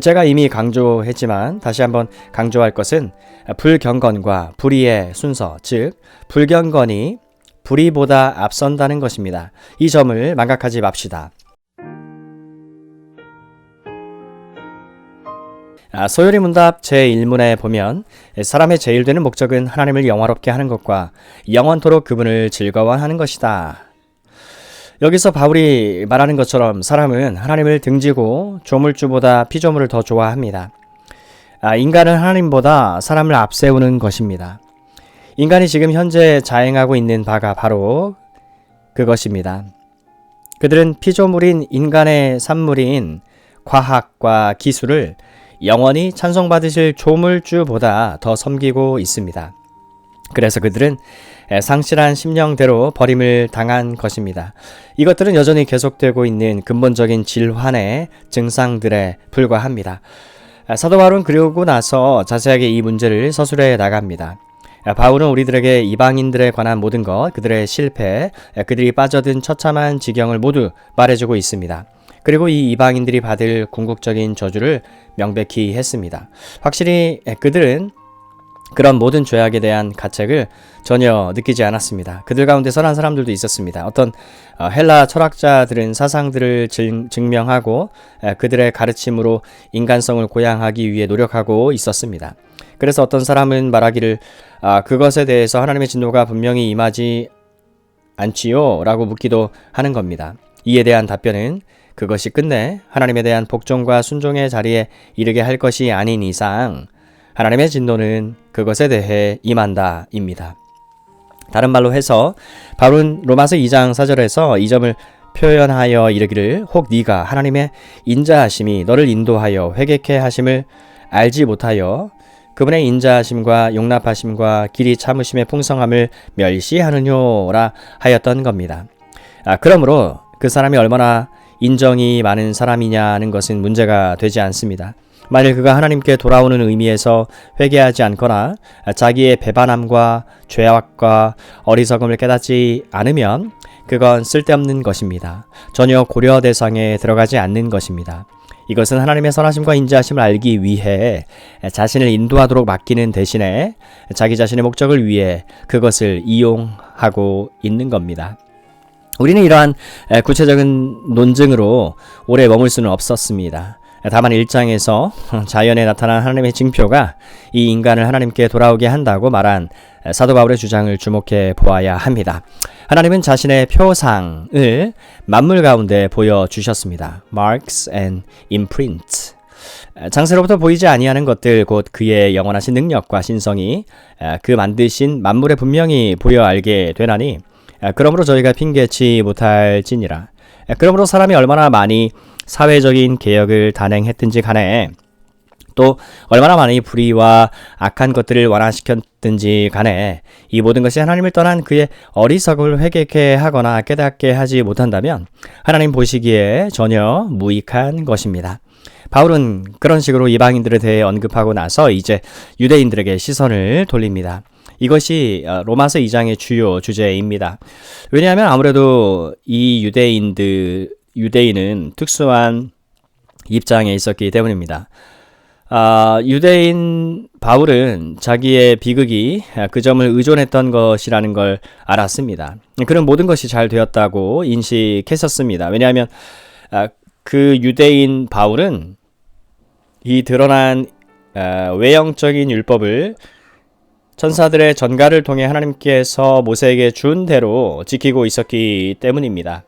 제가 이미 강조했지만 다시 한번 강조할 것은 불경건과 불의의 순서, 즉 불경건이 불의보다 앞선다는 것입니다. 이 점을 망각하지 맙시다. 소요리 문답 제1문에 보면 사람의 제일 되는 목적은 하나님을 영화롭게 하는 것과 영원토록 그분을 즐거워하는 것이다. 여기서 바울이 말하는 것처럼 사람은 하나님을 등지고 조물주보다 피조물을 더 좋아합니다. 인간은 하나님보다 사람을 앞세우는 것입니다. 인간이 지금 현재 자행하고 있는 바가 바로 그것입니다. 그들은 피조물인 인간의 산물인 과학과 기술을 영원히 찬송받으실 조물주보다 더 섬기고 있습니다. 그래서 그들은 상실한 심령대로 버림을 당한 것입니다. 이것들은 여전히 계속되고 있는 근본적인 질환의 증상들에 불과합니다. 사도 바울은 그러고 나서 자세하게 이 문제를 서술해 나갑니다. 바울은 우리들에게 이방인들에 관한 모든 것, 그들의 실패, 그들이 빠져든 처참한 지경을 모두 말해주고 있습니다. 그리고 이 이방인들이 받을 궁극적인 저주를 명백히 했습니다. 확실히 그들은 그런 모든 죄악에 대한 가책을 전혀 느끼지 않았습니다. 그들 가운데 선한 사람들도 있었습니다. 어떤 헬라 철학자들은 사상들을 증명하고 그들의 가르침으로 인간성을 고양하기 위해 노력하고 있었습니다. 그래서 어떤 사람은 말하기를 그것에 대해서 하나님의 진노가 분명히 임하지 않지요? 라고 묻기도 하는 겁니다. 이에 대한 답변은 그것이 끝내 하나님에 대한 복종과 순종의 자리에 이르게 할 것이 아닌 이상 하나님의 진노는 그것에 대해 임한다 입니다. 다른 말로 해서 바울은 로마서 2장 4절에서 이 점을 표현하여 이르기를 혹 네가 하나님의 인자하심이 너를 인도하여 회개케 하심을 알지 못하여 그분의 인자하심과 용납하심과 길이 참으심의 풍성함을 멸시하느뇨라 하였던 겁니다. 그러므로 그 사람이 얼마나 인정이 많은 사람이냐는 것은 문제가 되지 않습니다. 만일 그가 하나님께 돌아오는 의미에서 회개하지 않거나 자기의 배반함과 죄악과 어리석음을 깨닫지 않으면 그건 쓸데없는 것입니다. 전혀 고려 대상에 들어가지 않는 것입니다. 이것은 하나님의 선하심과 인자하심을 알기 위해 자신을 인도하도록 맡기는 대신에 자기 자신의 목적을 위해 그것을 이용하고 있는 겁니다. 우리는 이러한 구체적인 논증으로 오래 머물 수는 없었습니다. 다만 1장에서 자연에 나타난 하나님의 징표가 이 인간을 하나님께 돌아오게 한다고 말한 사도 바울의 주장을 주목해 보아야 합니다. 하나님은 자신의 표상을 만물 가운데 보여주셨습니다. Marks and imprints. 장세로부터 보이지 아니하는 것들 곧 그의 영원하신 능력과 신성이 그 만드신 만물에 분명히 보여 알게 되나니 그러므로 저희가 핑계치 못할지니라. 그러므로 사람이 얼마나 많이 사회적인 개혁을 단행했든지 간에 또 얼마나 많이 불의와 악한 것들을 완화시켰든지 간에 이 모든 것이 하나님을 떠난 그의 어리석음을 회개케 하거나 깨닫게 하지 못한다면 하나님 보시기에 전혀 무익한 것입니다. 바울은 그런 식으로 이방인들에 대해 언급하고 나서 이제 유대인들에게 시선을 돌립니다. 이것이 로마서 2장의 주요 주제입니다. 왜냐하면 아무래도 이 유대인은 특수한 입장에 있었기 때문입니다. 유대인 바울은 자기의 비극이 그 점을 의존했던 것이라는 걸 알았습니다. 그는 모든 것이 잘 되었다고 인식했었습니다. 왜냐하면 그 유대인 바울은 이 드러난 외형적인 율법을 천사들의 전가를 통해 하나님께서 모세에게 준 대로 지키고 있었기 때문입니다.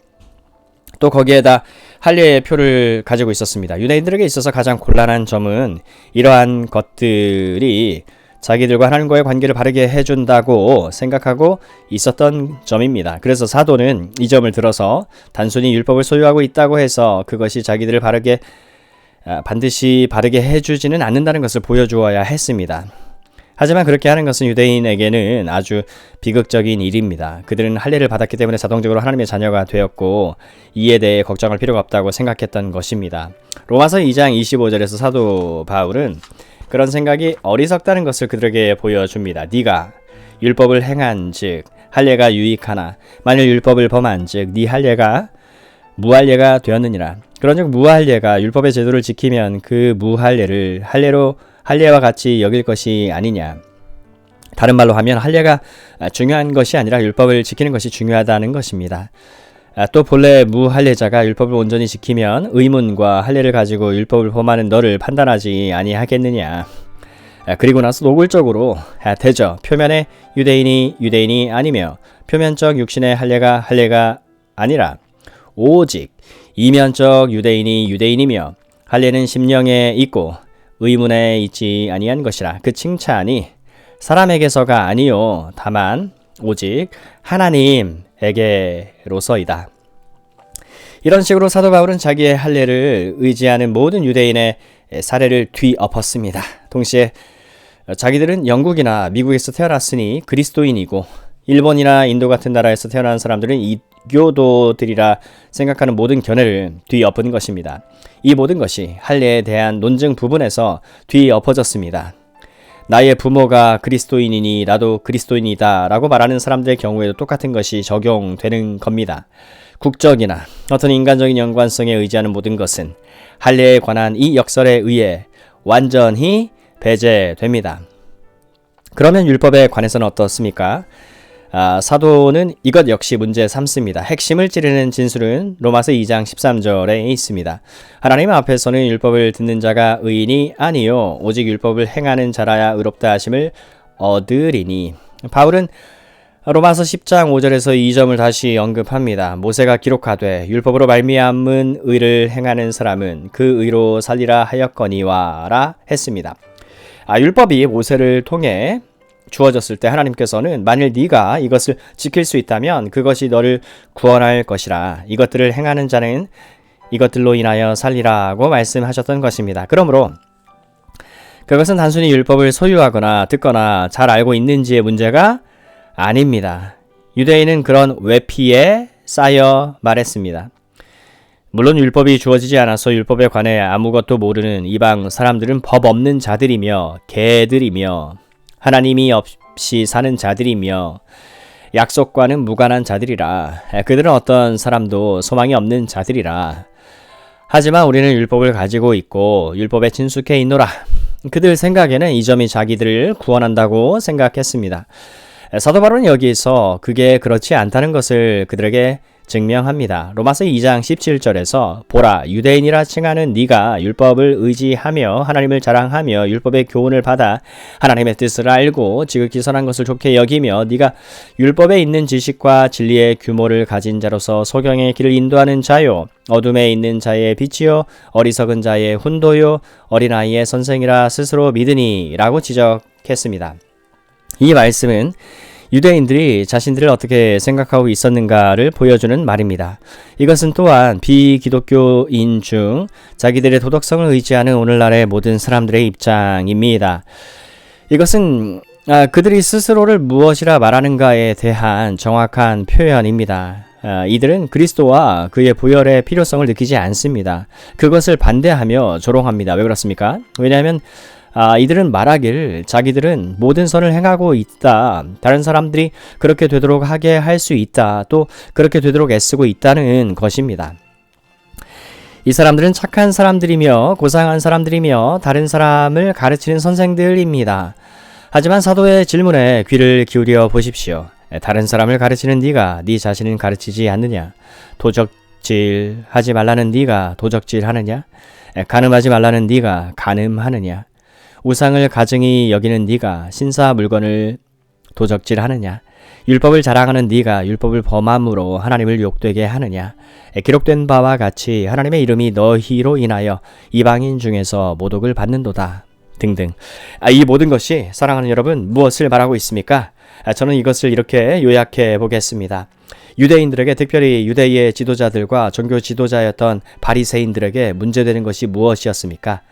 또 거기에다 할례의 표를 가지고 있었습니다. 유대인들에게 있어서 가장 곤란한 점은 이러한 것들이 자기들과 하나님과의 관계를 바르게 해준다고 생각하고 있었던 점입니다. 그래서 사도는 이 점을 들어서 단순히 율법을 소유하고 있다고 해서 그것이 자기들을 반드시 바르게 해주지는 않는다는 것을 보여주어야 했습니다. 하지만 그렇게 하는 것은 유대인에게는 아주 비극적인 일입니다. 그들은 할례를 받았기 때문에 자동적으로 하나님의 자녀가 되었고 이에 대해 걱정할 필요가 없다고 생각했던 것입니다. 로마서 2장 25절에서 사도 바울은 그런 생각이 어리석다는 것을 그들에게 보여줍니다. 네가 율법을 행한즉 할례가 유익하나 만일 율법을 범한즉 네 할례가 무할례가 되었느니라. 그런즉 무할례가 율법의 제도를 지키면 그 무할례를 할례와 같이 여길 것이 아니냐. 다른 말로 하면 할례가 중요한 것이 아니라 율법을 지키는 것이 중요하다는 것입니다. 또 본래 무할례자가 율법을 온전히 지키면 의문과 할례를 가지고 율법을 범하는 너를 판단하지 아니하겠느냐. 그리고 나서 노골적으로 대저 표면의 유대인이 아니며 표면적 육신의 할례가 아니라 오직 이면적 유대인이 유대인이며 할례는 심령에 있고 의문에 있지 아니한 것이라. 그 칭찬이 사람에게서가 아니요 다만 오직 하나님에게로서이다. 이런 식으로 사도 바울은 자기의 할례를 의지하는 모든 유대인의 사례를 뒤엎었습니다. 동시에 자기들은 영국이나 미국에서 태어났으니 그리스도인이고 일본이나 인도 같은 나라에서 태어난 사람들은 이교도들이라 생각하는 모든 견해를 뒤엎은 것입니다. 이 모든 것이 할례에 대한 논증 부분에서 뒤엎어졌습니다. 나의 부모가 그리스도인이니 나도 그리스도인이다 라고 말하는 사람들의 경우에도 똑같은 것이 적용되는 겁니다. 국적이나 어떤 인간적인 연관성에 의지하는 모든 것은 할례에 관한 이 역설에 의해 완전히 배제됩니다. 그러면 율법에 관해서는 어떻습니까? 사도는 이것 역시 문제 삼습니다. 핵심을 찌르는 진술은 로마서 2장 13절에 있습니다. 하나님 앞에서는 율법을 듣는 자가 의인이 아니요 오직 율법을 행하는 자라야 의롭다 하심을 얻으리니. 바울은 로마서 10장 5절에서 이 점을 다시 언급합니다. 모세가 기록하되 율법으로 말미암은 의를 행하는 사람은 그 의로 살리라 하였거니와라 했습니다. 율법이 모세를 통해 주어졌을 때 하나님께서는 만일 네가 이것을 지킬 수 있다면 그것이 너를 구원할 것이라. 이것들을 행하는 자는 이것들로 인하여 살리라고 말씀하셨던 것입니다. 그러므로 그것은 단순히 율법을 소유하거나 듣거나 잘 알고 있는지의 문제가 아닙니다. 유대인은 그런 외피에 쌓여 말했습니다. 물론 율법이 주어지지 않아서 율법에 관해 아무것도 모르는 이방 사람들은 법 없는 자들이며 개들이며 하나님이 없이 사는 자들이며 약속과는 무관한 자들이라. 그들은 어떤 사람도 소망이 없는 자들이라. 하지만 우리는 율법을 가지고 있고 율법에 친숙해 있노라. 그들 생각에는 이 점이 자기들을 구원한다고 생각했습니다. 사도 바울은 여기에서 그게 그렇지 않다는 것을 그들에게 증명합니다. 로마서 2장 17절에서 보라 유대인이라 칭하는 네가 율법을 의지하며 하나님을 자랑하며 율법의 교훈을 받아 하나님의 뜻을 알고 지극히 선한 것을 좋게 여기며 네가 율법에 있는 지식과 진리의 규모를 가진 자로서 소경의 길을 인도하는 자요 어둠에 있는 자의 빛이요 어리석은 자의 훈도요 어린아이의 선생이라 스스로 믿으니 라고 지적했습니다. 이 말씀은 유대인들이 자신들을 어떻게 생각하고 있었는가를 보여주는 말입니다. 이것은 또한 비기독교인 중 자기들의 도덕성을 의지하는 오늘날의 모든 사람들의 입장입니다. 이것은 그들이 스스로를 무엇이라 말하는가에 대한 정확한 표현입니다. 이들은 그리스도와 그의 부활의 필요성을 느끼지 않습니다. 그것을 반대하며 조롱합니다. 왜 그렇습니까? 왜냐하면 이들은 말하길 자기들은 모든 선을 행하고 있다. 다른 사람들이 그렇게 되도록 하게 할 수 있다. 또 그렇게 되도록 애쓰고 있다는 것입니다. 이 사람들은 착한 사람들이며 고상한 사람들이며 다른 사람을 가르치는 선생들입니다. 하지만 사도의 질문에 귀를 기울여 보십시오. 다른 사람을 가르치는 네가 네 자신은 가르치지 않느냐? 도적질하지 말라는 네가 도적질하느냐? 간음하지 말라는 네가 간음하느냐? 우상을 가증히 여기는 네가 신사 물건을 도적질하느냐? 율법을 자랑하는 네가 율법을 범함으로 하나님을 욕되게 하느냐? 기록된 바와 같이 하나님의 이름이 너희로 인하여 이방인 중에서 모독을 받는도다. 등등. 이 모든 것이 사랑하는 여러분 무엇을 말하고 있습니까? 저는 이것을 이렇게 요약해 보겠습니다. 유대인들에게 특별히 유대의 지도자들과 종교 지도자였던 바리새인들에게 문제되는 것이 무엇이었습니까?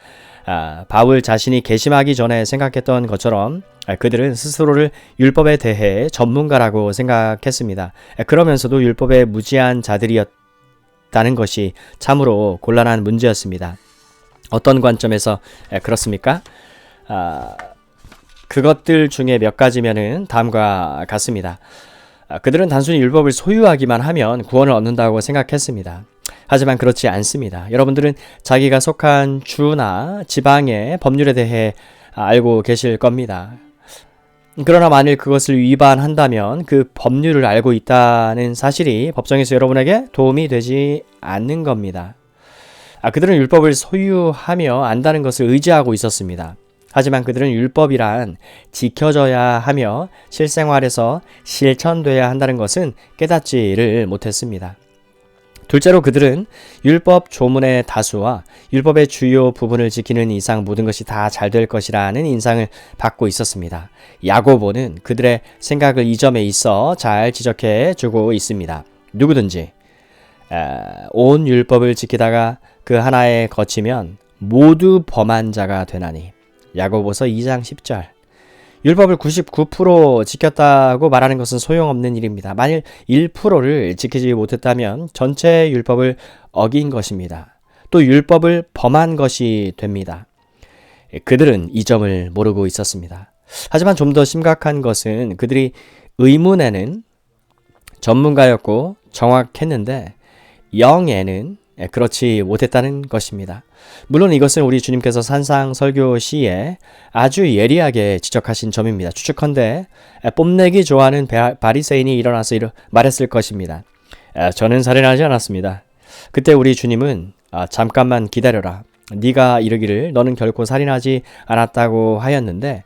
바울 자신이 개심하기 전에 생각했던 것처럼 그들은 스스로를 율법에 대해 전문가라고 생각했습니다. 그러면서도 율법에 무지한 자들이었다는 것이 참으로 곤란한 문제였습니다. 어떤 관점에서 그렇습니까? 그것들 중에 몇 가지면은 다음과 같습니다. 그들은 단순히 율법을 소유하기만 하면 구원을 얻는다고 생각했습니다. 하지만 그렇지 않습니다. 여러분들은 자기가 속한 주나 지방의 법률에 대해 알고 계실 겁니다. 그러나 만일 그것을 위반한다면 그 법률을 알고 있다는 사실이 법정에서 여러분에게 도움이 되지 않는 겁니다. 그들은 율법을 소유하며 안다는 것을 의지하고 있었습니다. 하지만 그들은 율법이란 지켜져야 하며 실생활에서 실천돼야 한다는 것은 깨닫지를 못했습니다. 둘째로 그들은 율법 조문의 다수와 율법의 주요 부분을 지키는 이상 모든 것이 다 잘 될 것이라는 인상을 받고 있었습니다. 야고보는 그들의 생각을 이 점에 있어 잘 지적해 주고 있습니다. 누구든지 온 율법을 지키다가 그 하나에 거치면 모두 범한 자가 되나니. 야고보서 2장 10절. 율법을 99% 지켰다고 말하는 것은 소용없는 일입니다. 만일 1%를 지키지 못했다면 전체 율법을 어긴 것입니다. 또 율법을 범한 것이 됩니다. 그들은 이 점을 모르고 있었습니다. 하지만 좀 더 심각한 것은 그들이 의문에는 전문가였고 정확했는데 영에는 그렇지 못했다는 것입니다. 물론 이것은 우리 주님께서 산상 설교 시에 아주 예리하게 지적하신 점입니다. 추측컨대 뽐내기 좋아하는 바리새인이 일어나서 말했을 것입니다. 저는 살인하지 않았습니다. 그때 우리 주님은 잠깐만 기다려라. 네가 이르기를 너는 결코 살인하지 않았다고 하였는데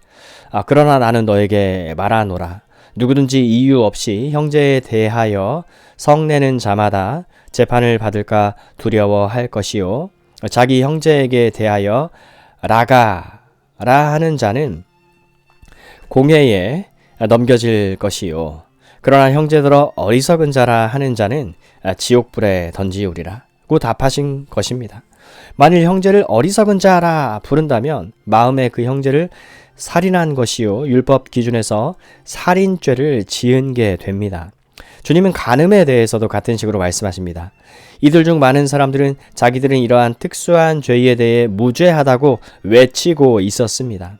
그러나 나는 너에게 말하노라. 누구든지 이유 없이 형제에 대하여 성내는 자마다 재판을 받을까 두려워할 것이요 자기 형제에게 대하여 라가라 하는 자는 공회에 넘겨질 것이요 그러나 형제들어 어리석은 자라 하는 자는 지옥불에 던지우리라 고 답하신 것입니다. 만일 형제를 어리석은 자라 부른다면 마음에 그 형제를 살인한 것이요 율법 기준에서 살인죄를 지은 게 됩니다. 주님은 간음에 대해서도 같은 식으로 말씀하십니다. 이들 중 많은 사람들은 자기들은 이러한 특수한 죄에 대해 무죄하다고 외치고 있었습니다.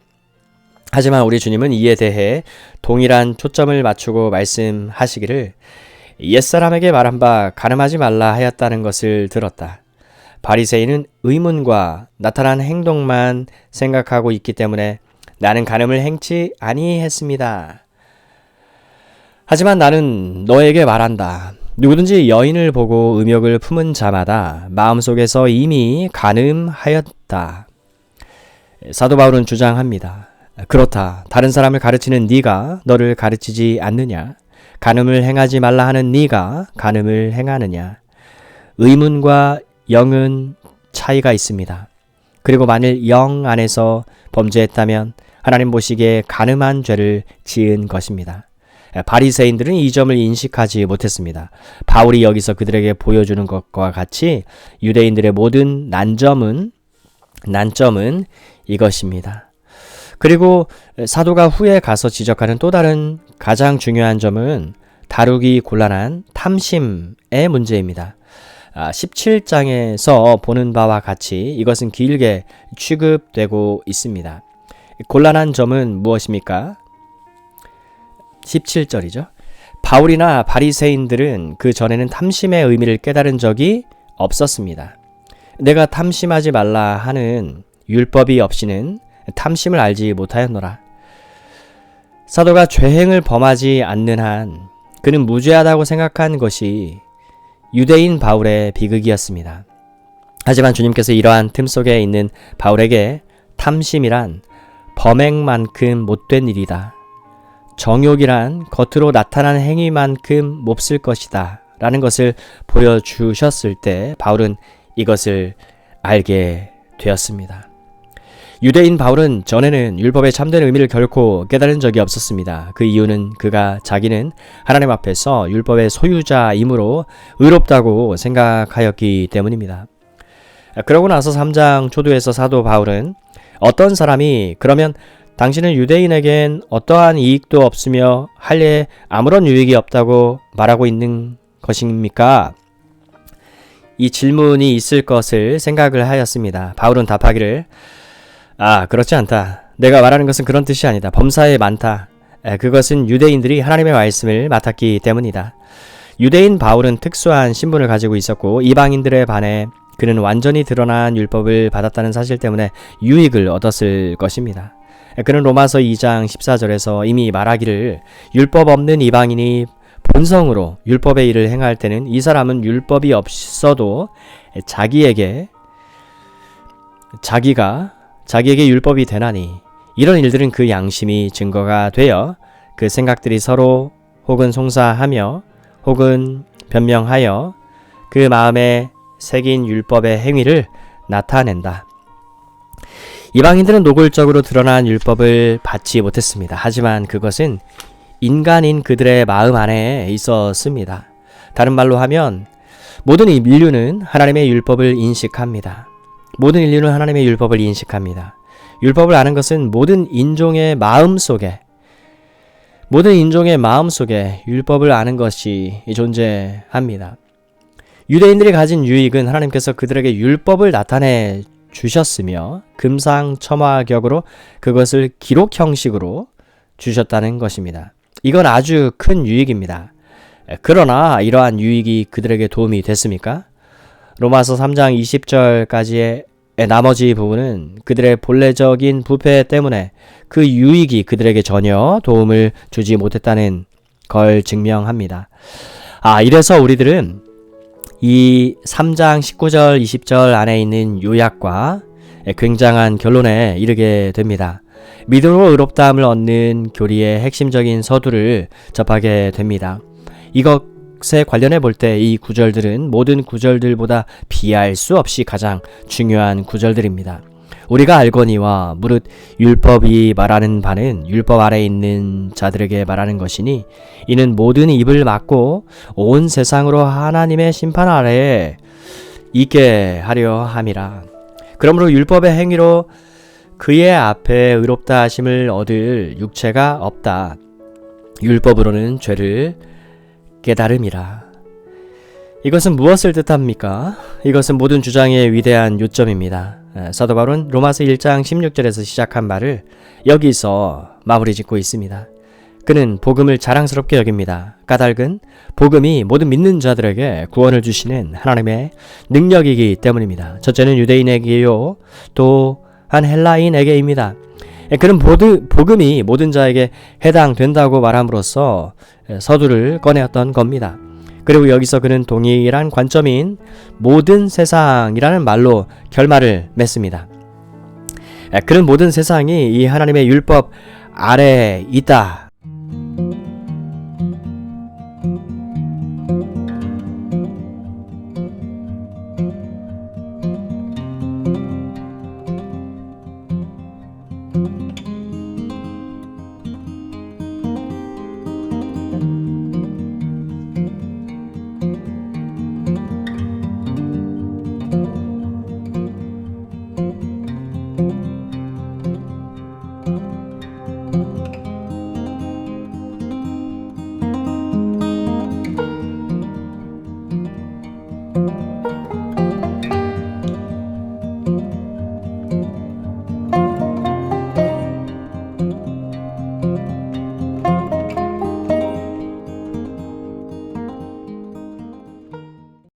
하지만 우리 주님은 이에 대해 동일한 초점을 맞추고 말씀하시기를 옛사람에게 말한 바 간음하지 말라 하였다는 것을 들었다. 바리새인은 의문과 나타난 행동만 생각하고 있기 때문에 나는 간음을 행치 아니했습니다. 하지만 나는 너에게 말한다. 누구든지 여인을 보고 음욕을 품은 자마다 마음속에서 이미 간음하였다. 사도 바울은 주장합니다. 그렇다. 다른 사람을 가르치는 네가 너를 가르치지 않느냐? 간음을 행하지 말라 하는 네가 간음을 행하느냐? 의문과 영은 차이가 있습니다. 그리고 만일 영 안에서 범죄했다면 하나님 보시기에 간음한 죄를 지은 것입니다. 바리새인들은 이 점을 인식하지 못했습니다. 바울이 여기서 그들에게 보여주는 것과 같이 유대인들의 모든 난점은 이것입니다. 그리고 사도가 후에 가서 지적하는 또 다른 가장 중요한 점은 다루기 곤란한 탐심의 문제입니다. 17장에서 보는 바와 같이 이것은 길게 취급되고 있습니다. 곤란한 점은 무엇입니까? 17절이죠. 바울이나 바리새인들은 그 전에는 탐심의 의미를 깨달은 적이 없었습니다. 내가 탐심하지 말라 하는 율법이 없이는 탐심을 알지 못하였노라. 사도가 죄행을 범하지 않는 한 그는 무죄하다고 생각한 것이 유대인 바울의 비극이었습니다. 하지만 주님께서 이러한 틈 속에 있는 바울에게 탐심이란 범행만큼 못된 일이다. 정욕이란 겉으로 나타난 행위만큼 몹쓸 것이다. 라는 것을 보여주셨을 때 바울은 이것을 알게 되었습니다. 유대인 바울은 전에는 율법의 참된 의미를 결코 깨달은 적이 없었습니다. 그 이유는 그가 자기는 하나님 앞에서 율법의 소유자이므로 의롭다고 생각하였기 때문입니다. 그러고 나서 3장 초두에서 사도 바울은 어떤 사람이 그러면 당신은 유대인에겐 어떠한 이익도 없으며 할례에 아무런 유익이 없다고 말하고 있는 것입니까? 이 질문이 있을 것을 생각을 하였습니다. 바울은 답하기를 그렇지 않다. 내가 말하는 것은 그런 뜻이 아니다. 범사에 많다. 그것은 유대인들이 하나님의 말씀을 맡았기 때문이다. 유대인 바울은 특수한 신분을 가지고 있었고 이방인들에 반해 그는 완전히 드러난 율법을 받았다는 사실 때문에 유익을 얻었을 것입니다. 그는 로마서 2장 14절에서 이미 말하기를 율법 없는 이방인이 본성으로 율법의 일을 행할 때는 이 사람은 율법이 없어도 자기에게 율법이 되나니 이런 일들은 그 양심이 증거가 되어 그 생각들이 서로 혹은 송사하며 혹은 변명하여 그 마음에 새긴 율법의 행위를 나타낸다. 이방인들은 노골적으로 드러난 율법을 받지 못했습니다. 하지만 그것은 인간인 그들의 마음 안에 있었습니다. 다른 말로 하면 모든 인류는 하나님의 율법을 인식합니다. 모든 인류는 하나님의 율법을 인식합니다. 율법을 아는 것은 모든 인종의 마음 속에 율법을 아는 것이 존재합니다. 유대인들이 가진 유익은 하나님께서 그들에게 율법을 나타내 주셨으며 금상첨화격으로 그것을 기록 형식으로 주셨다는 것입니다. 이건 아주 큰 유익입니다. 그러나 이러한 유익이 그들에게 도움이 됐습니까? 로마서 3장 20절까지의 나머지 부분은 그들의 본래적인 부패 때문에 그 유익이 그들에게 전혀 도움을 주지 못했다는 걸 증명합니다. 이래서 우리들은 이 3장 19절 20절 안에 있는 요약과 굉장한 결론에 이르게 됩니다. 믿음으로 의롭다함을 얻는 교리의 핵심적인 서두를 접하게 됩니다. 이것에 관련해 볼 때 이 구절들은 모든 구절들보다 피할 수 없이 가장 중요한 구절들입니다. 우리가 알거니와 무릇 율법이 말하는 바는 율법 아래 있는 자들에게 말하는 것이니 이는 모든 입을 막고 온 세상으로 하나님의 심판 아래에 있게 하려 함이라. 그러므로 율법의 행위로 그의 앞에 의롭다 하심을 얻을 육체가 없다. 율법으로는 죄를 깨달음이라. 이것은 무엇을 뜻합니까? 이것은 모든 주장의 위대한 요점입니다. 사도 바울은 로마서 1장 16절에서 시작한 말을 여기서 마무리 짓고 있습니다. 그는 복음을 자랑스럽게 여깁니다. 까닭은 복음이 모든 믿는 자들에게 구원을 주시는 하나님의 능력이기 때문입니다. 첫째는 유대인에게요, 또한 헬라인에게입니다. 그는 복음이 모든 자에게 해당된다고 말함으로써 서두를 꺼내었던 겁니다. 그리고 여기서 그는 동일한 관점인 모든 세상이라는 말로 결말을 맺습니다. 그는 모든 세상이 이 하나님의 율법 아래에 있다